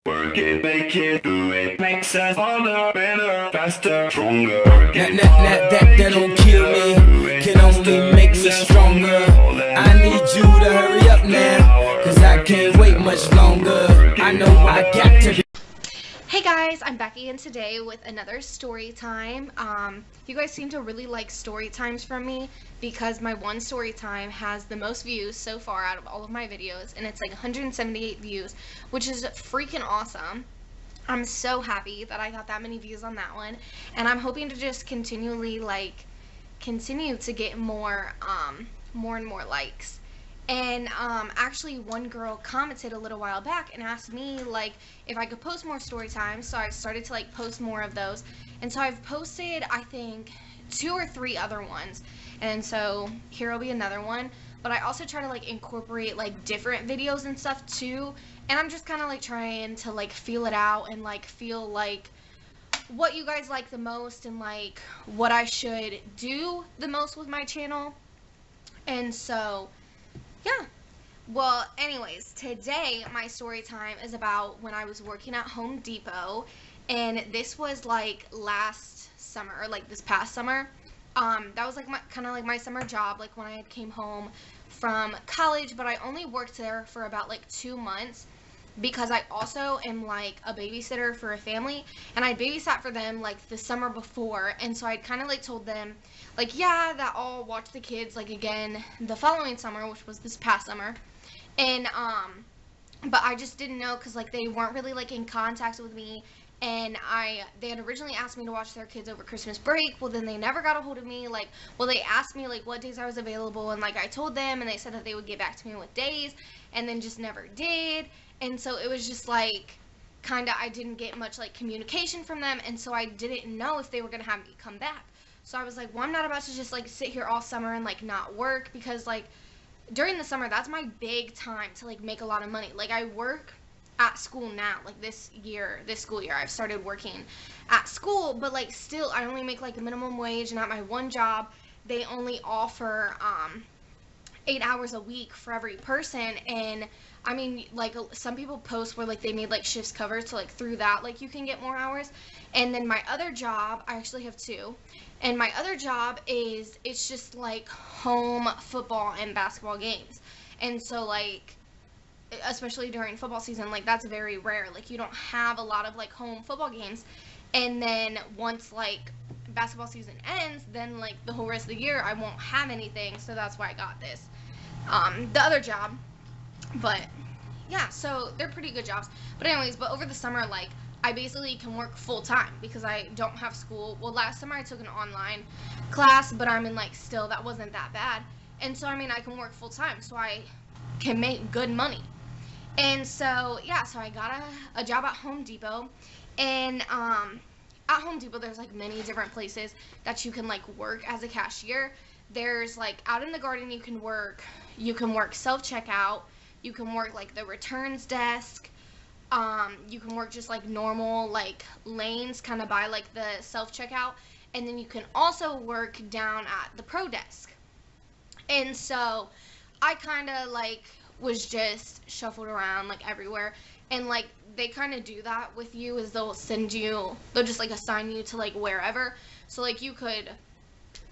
Work it, make it, do it, makes us harder, better, faster, stronger. That don't kill me, can only make me stronger. I need you to hurry up now, cause I can't wait much longer. I know I got to be. Hey guys, I'm Becky and today with another story time. You guys seem to really like story times from me because my one story time has the most views so far out of all of my videos, and it's like 178 views, which is freaking awesome. I'm so happy that I got that many views on that one, and I'm hoping to just continually continue to get more and more likes. And actually one girl commented a little while back and asked me if I could post more story times, so I started to post more of those. And so I've posted, I think, 2 or 3 other ones, and so here will be another one. But I also try to incorporate different videos and stuff too, and I'm just kind of trying to feel it out and feel what you guys like the most and what I should do the most with my channel. And so yeah. Well, anyways, today my story time is about when I was working at Home Depot, and this was last summer, or this past summer. That was my my summer job, when I came home from college, but I only worked there for about 2 months because I also am a babysitter for a family, and I babysat for them the summer before, and so I'd kind of told them yeah, that I'll watch the kids again the following summer, which was this past summer. And but I just didn't know because they weren't really in contact with me, and they had originally asked me to watch their kids over Christmas break. Well, then they never got a hold of me. Well, they asked me what days I was available, and I told them, and they said that they would get back to me with days, and then just never did. And so it was just kind of, I didn't get much communication from them, and so I didn't know if they were gonna have me come back. So I was well, I'm not about to just sit here all summer and not work, because during the summer, that's my big time to make a lot of money. I work at school now, this school year I've started working at school, but still I only make a minimum wage, and at my one job they only offer 8 hours a week for every person. And I mean, some people post where they made shifts covered, so through that you can get more hours. And then my other job, I actually have 2, and my other job is, it's just home football and basketball games. And so especially during football season, that's very rare. You don't have a lot of home football games. And then once basketball season ends, then the whole rest of the year I won't have anything. So that's why I got this the other job. But yeah, so they're pretty good jobs. But anyways, but over the summer I basically can work full time because I don't have school. Well, last summer I took an online class, but I mean still that wasn't that bad. And so I mean I can work full time, so I can make good money. And so yeah, so I got a job at Home Depot. And at Home Depot there's many different places that you can work as a cashier. There's out in the garden you can work self-checkout, you can work the returns desk, you can work just normal lanes kind of by the self-checkout, and then you can also work down at the pro desk. And so I kind of was just shuffled around everywhere, and they kind of do that with you, is they'll just assign you to wherever. So you could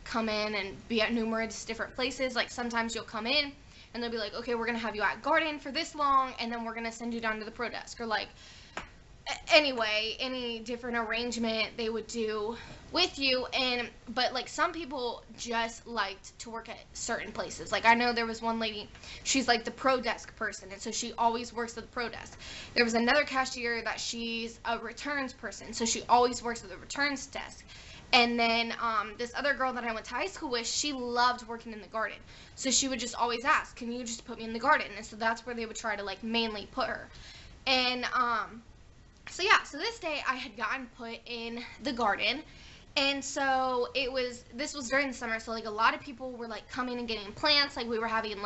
come in and be at numerous different places. Sometimes you'll come in and they'll be okay, we're gonna have you at garden for this long, and then we're gonna send you down to the pro desk, or anyway, any different arrangement they would do with you. And but some people just liked to work at certain places. I know there was one lady, she's the pro desk person, and so she always works at the pro desk. There was another cashier that she's a returns person, so she always works at the returns desk. And then this other girl that I went to high school with, she loved working in the garden, so she would just always ask, can you just put me in the garden? And so that's where they would try to mainly put her. And so yeah, so this day I had gotten put in the garden. And so this was during the summer, so a lot of people were coming and getting plants. We were having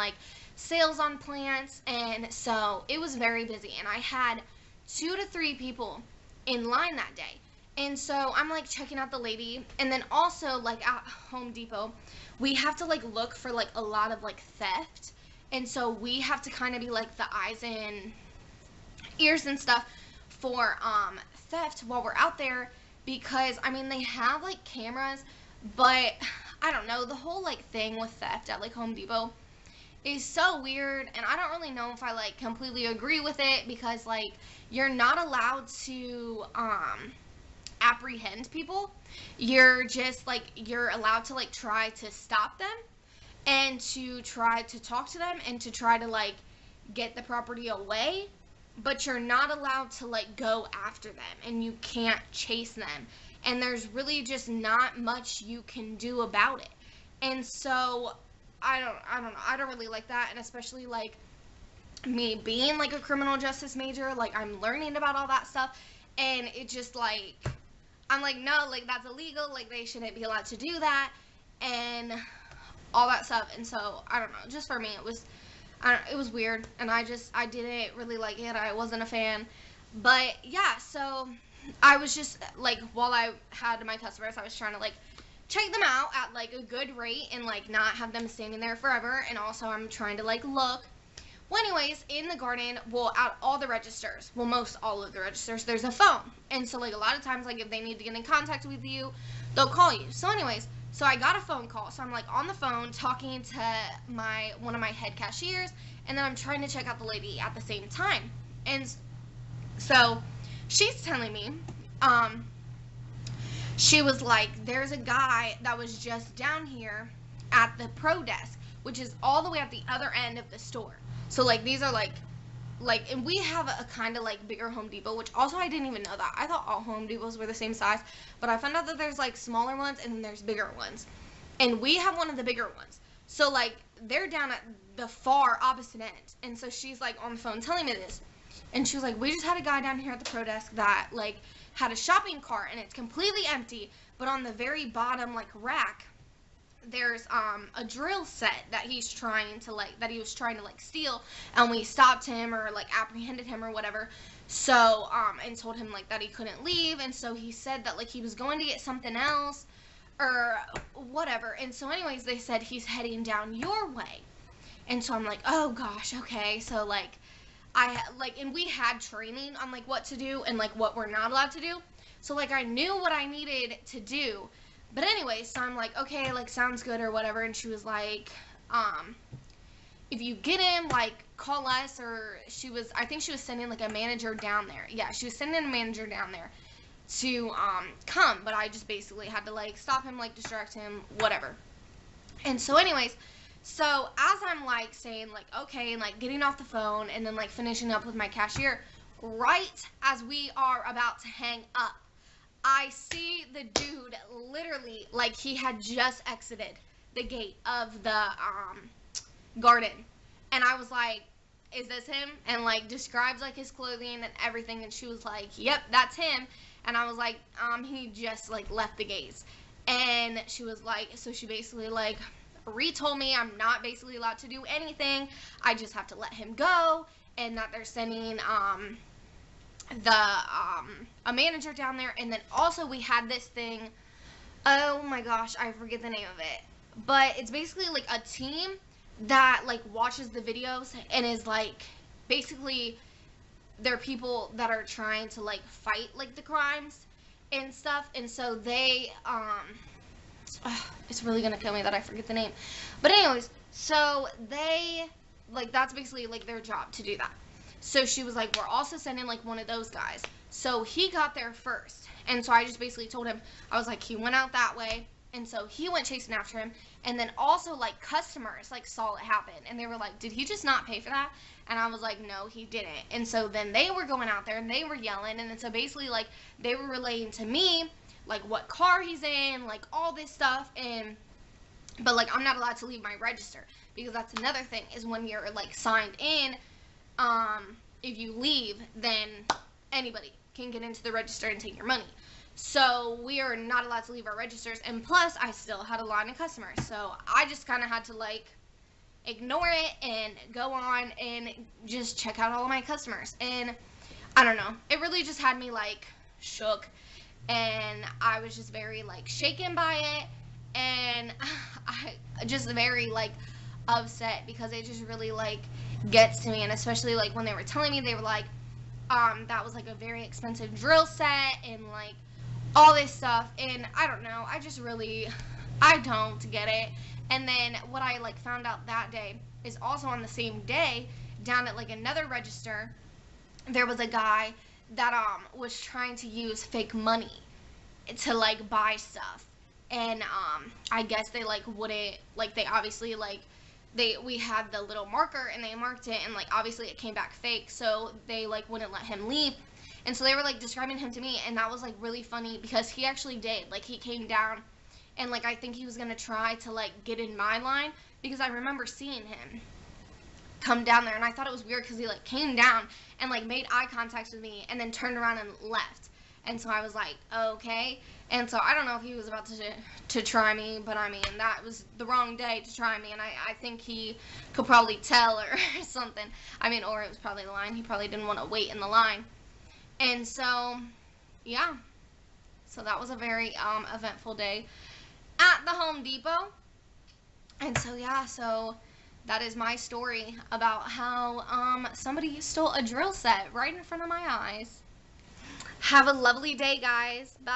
sales on plants, and so it was very busy, and I had 2 to 3 people in line that day. And so I'm checking out the lady, and then also at Home Depot we have to look for a lot of theft, and so we have to kind of be the eyes and ears and stuff for theft while we're out there, because I mean they have like cameras, but I don't know, the whole like thing with theft at like Home Depot is so weird, and I don't really know if I like completely agree with it, because like you're not allowed to apprehend people. You're just like, you're allowed to like try to stop them and to try to talk to them and to try to like get the property away, but you're not allowed to like go after them, and you can't chase them, and there's really just not much you can do about it. And so I don't know, I don't really like that. And especially like me being like a criminal justice major, like I'm learning about all that stuff, and it just like, I'm like, no, like that's illegal, like they shouldn't be allowed to do that and all that stuff. And so I don't know, just for me it was weird, and I didn't really like it. I wasn't a fan. But yeah, so I was just like, while I had my customers, I was trying to like check them out at like a good rate and like not have them standing there forever. And also I'm trying to like look. Well, anyways, in the garden, well, at all the registers, well, most all of the registers, there's a phone. And so like a lot of times, like if they need to get in contact with you, they'll call you. So anyways, so I got a phone call. So I'm like on the phone talking to one of my head cashiers, and then I'm trying to check out the lady at the same time. And so she's telling me, she was like, there's a guy that was just down here at the pro desk, which is all the way at the other end of the store. So like these are like, and we have a kind of like bigger Home Depot, which also I didn't even know that. I thought all Home Depots were the same size, but I found out that there's like smaller ones and then there's bigger ones. And we have one of the bigger ones. So like they're down at the far opposite end. And so she's like on the phone telling me this. And she was like, we just had a guy down here at the pro desk that like had a shopping cart and it's completely empty, but on the very bottom like rack there's a drill set that he was trying to like steal, and we stopped him or like apprehended him or whatever. So and told him like that he couldn't leave, and so he said that like he was going to get something else or whatever. And so anyways, they said he's heading down your way. And so I'm like, oh gosh, okay. So like and we had training on like what to do and like what we're not allowed to do. So like I knew what I needed to do. But anyway, so I'm like, okay, like sounds good or whatever. And she was like, if you get him, like call us. Or I think she was sending like a manager down there. Yeah, she was sending a manager down there to come. But I just basically had to like stop him, like distract him, whatever. And so anyways, so as I'm like saying like, okay, and like getting off the phone and then like finishing up with my cashier, right as we are about to hang up, I see the dude literally like he had just exited the gate of the garden. And I was like, is this him? And like describes like his clothing and everything. And she was like, yep, that's him. And I was like, he just like left the gates. And she was like, so she basically like retold me I'm not basically allowed to do anything. I just have to let him go, and that they're sending a manager down there. And then also we had this thing, oh my gosh, I forget the name of it, but it's basically like a team that like watches the videos and is like, basically they're people that are trying to like fight like the crimes and stuff. And so they it's really gonna kill me that I forget the name, but anyways, so they like, that's basically like their job to do that. So she was like, we're also sending like one of those guys. So he got there first. And so I just basically told him, I was like, he went out that way. And so he went chasing after him. And then also like customers like saw it happen. And they were like, did he just not pay for that? And I was like, no, he didn't. And so then they were going out there and they were yelling. And then so basically like they were relaying to me like what car he's in, like all this stuff. But like I'm not allowed to leave my register, because that's another thing, is when you're like signed in, if you leave, then anybody can get into the register and take your money. So we are not allowed to leave our registers, and plus I still had a line of customers, so I just kind of had to like ignore it and go on and just check out all of my customers. And I don't know, it really just had me like shook, and I was just very like shaken by it, and I just very like upset, because it just really like gets to me. And especially like when they were telling me, they were like, that was like a very expensive drill set and like all this stuff, and I don't know, I don't get it. And then what I like found out that day is also on the same day, down at like another register, there was a guy that was trying to use fake money to like buy stuff. And I guess they like wouldn't, like they obviously like we had the little marker and they marked it, and like obviously it came back fake, so they like wouldn't let him leave. And so they were like describing him to me, and that was like really funny because he actually did, like he came down and like I think he was gonna try to like get in my line, because I remember seeing him come down there, and I thought it was weird because he like came down and like made eye contact with me and then turned around and left. And so I was like, okay. And so I don't know if he was about to try me, but I mean, that was the wrong day to try me, and I think he could probably tell or something. I mean, or it was probably the line. He probably didn't want to wait in the line. And so, yeah. So that was a very eventful day at the Home Depot. And so, yeah, so that is my story about how somebody stole a drill set right in front of my eyes. Have a lovely day, guys. Bye.